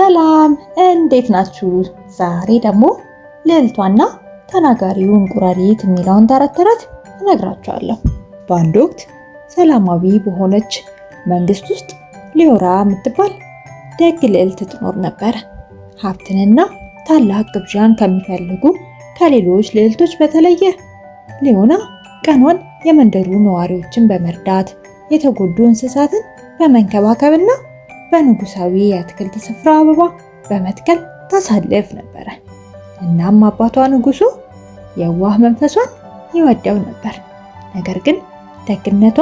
ሰላም እንዴት ናችሁ? ዛሬ ደግሞ ልዕልቷና ተናጋሪው እንቁራሪት የሚለውን ተረት እነግራችኋለሁ። በአንድ ወቅት ሰላማዊ በሆነች መንግስት ውስጥ ሊዮራ የምትባል ደግ ልዕልት ትኖር ነበር። ሀብትንና ታላቅ ግብዣን ከሚፈልጉ ከሌሎች ልዕልቶች በተለየ ሊዮና ቀኗን የመንደሩ ነዋሪዎችን በመርዳት የተጎዱ እንስሳትን በመንከባከብና በንጉሳዊ የአትክልት ስፍራ አበባ በመትከል ታሳልፍ ነበረ። እናም አባቷ ንጉሱ የዋህ መንፈሷን ይወደው ነበር። ነገር ግን ደግነቷ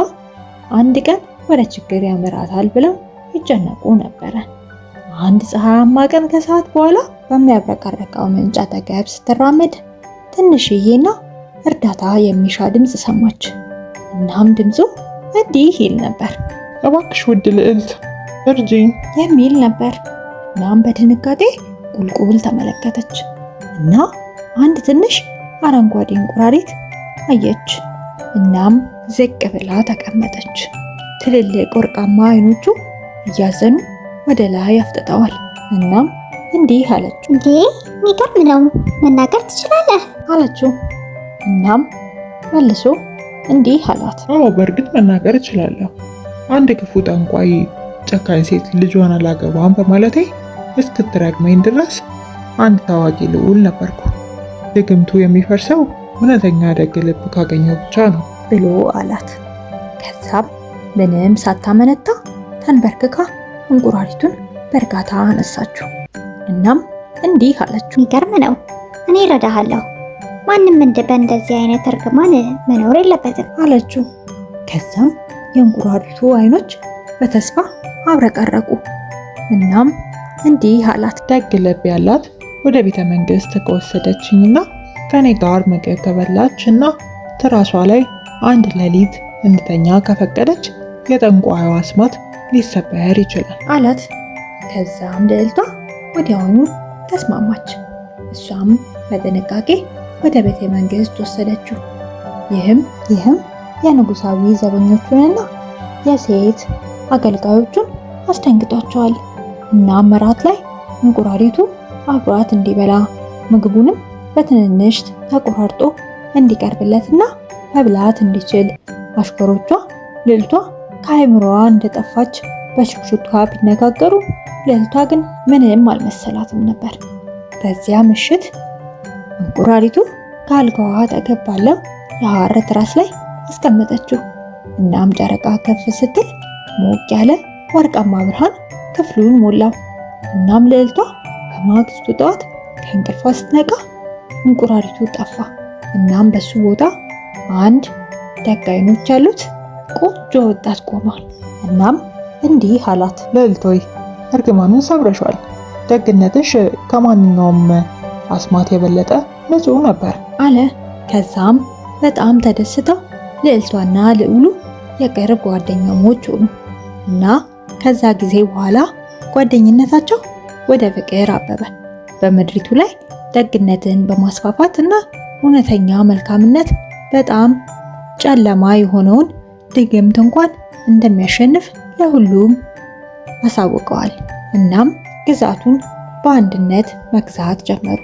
አንድ ቀን ወደ ችግር ያመራታል ብለው ይጨነቁ ነበረ። አንድ ፀሐያማ ቀን ከሰዓት በኋላ በሚያብረቀርቀው ምንጭ አጠገብ ስትራመድ ትንሽዬና እርዳታ የሚሻ ድምፅ ሰማች። እናም ድምፁ እንዲህ ይል ነበር፣ እባክሽ ውድ ልዕልት እርጂኝ የሚል ነበር። እናም በድንጋጤ ቁልቁል ተመለከተች እና አንድ ትንሽ አረንጓዴ እንቁራሪት አየች። እናም ዝቅ ብላ ተቀመጠች። ትልልቅ ወርቃማ አይኖቹ እያዘኑ ወደ ላይ አፍጥጠዋል። እናም እንዲህ አለችው፣ እንዴ የሚገርም ነው፣ መናገር ትችላለህ አለችው። እናም መልሶ እንዲህ አላት፣ አዎ በእርግጥ መናገር እችላለሁ። አንድ ክፉ ጠንቋይ ጨካኝ ሴት ልጇን አላገባም በማለቴ እስክትረግመኝ ድረስ አንድ ታዋቂ ልዑል ነበርኩ። ድግምቱ የሚፈርሰው እውነተኛ ደግ ልብ ካገኘው ብቻ ነው ብሎ አላት። ከዛም ምንም ሳታመነታ ተንበርክካ እንቁራሪቱን በእርጋታ አነሳችው። እናም እንዲህ አለችው፣ የሚገርም ነው፣ እኔ እረዳሃለሁ። ማንም በእንደዚህ አይነት እርግማን መኖር የለበትም አለችው። ከዛም የእንቁራሪቱ አይኖች በተስፋ አብረቀረቁ። እናም እንዲህ አላት፣ ደግ ልብ ያላት ወደ ቤተ መንግስት ከወሰደችኝና ከኔ ጋር ምግብ ከበላች እና ትራሷ ላይ አንድ ሌሊት እንድተኛ ከፈቀደች የጠንቋዩ አስማት ሊሰበር ይችላል አላት። ከዛም ልዕልቷ ወዲያውኑ ተስማማች። እሷም በጥንቃቄ ወደ ቤተ መንግስት ወሰደችው። ይህም የንጉሳዊ ዘበኞቹንና የሴት አገልጋዮቹን አስደንግጧቸዋል። እናም እራት ላይ እንቁራሪቱ አብሯት እንዲበላ ምግቡንም በትንንሽ ተቆራርጦ እንዲቀርብለትና መብላት እንዲችል አሽከሮቿ ልዕልቷ ከአይምሮዋ እንደጠፋች በሹክሹክታ ቢነጋገሩ ልዕልቷ ግን ምንም አልመሰላትም ነበር። በዚያ ምሽት እንቁራሪቱ ከአልጋዋ አጠገብ ባለው የሐር ትራስ ላይ አስቀመጠችው። እናም ጨረቃ ከፍ ስትል ሞቅ ያለ ወርቃማ ብርሃን ክፍሉን ሞላው። እናም ልዕልቷ በማግስቱ ጠዋት ከእንቅልፏ ስትነቃ እንቁራሪቱ ጠፋ። እናም በሱ ቦታ አንድ ደግ አይኖች ያሉት ቆንጆ ወጣት ቆሟል። እናም እንዲህ አላት፣ ልዕልት ሆይ እርግማኑን ሰብረሻል። ደግነትሽ ከማንኛውም አስማት የበለጠ ንጹህ ነበር አለ። ከዛም በጣም ተደስተው ልዕልቷና ልዑሉ የቅርብ ጓደኛሞች ሆኑ እና ከዛ ጊዜ በኋላ ጓደኝነታቸው ወደ ፍቅር አበበ። በምድሪቱ ላይ ደግነትን በማስፋፋት እና እውነተኛ መልካምነት በጣም ጨለማ የሆነውን ድግምት እንኳን እንደሚያሸንፍ ለሁሉም አሳውቀዋል። እናም ግዛቱን በአንድነት መግዛት ጀመሩ።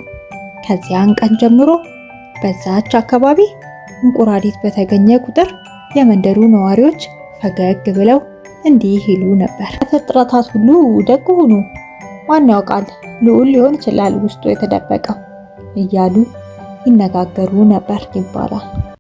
ከዚያን ቀን ጀምሮ በዛች አካባቢ እንቁራሪት በተገኘ ቁጥር የመንደሩ ነዋሪዎች ፈገግ ብለው እንዲህ ይሉ ነበር፣ ፍጥረታት ሁሉ ደግ ሁኑ፣ ማን ያውቃል ልዑል ሊሆን ይችላል ውስጡ የተደበቀው እያሉ ይነጋገሩ ነበር ይባላል።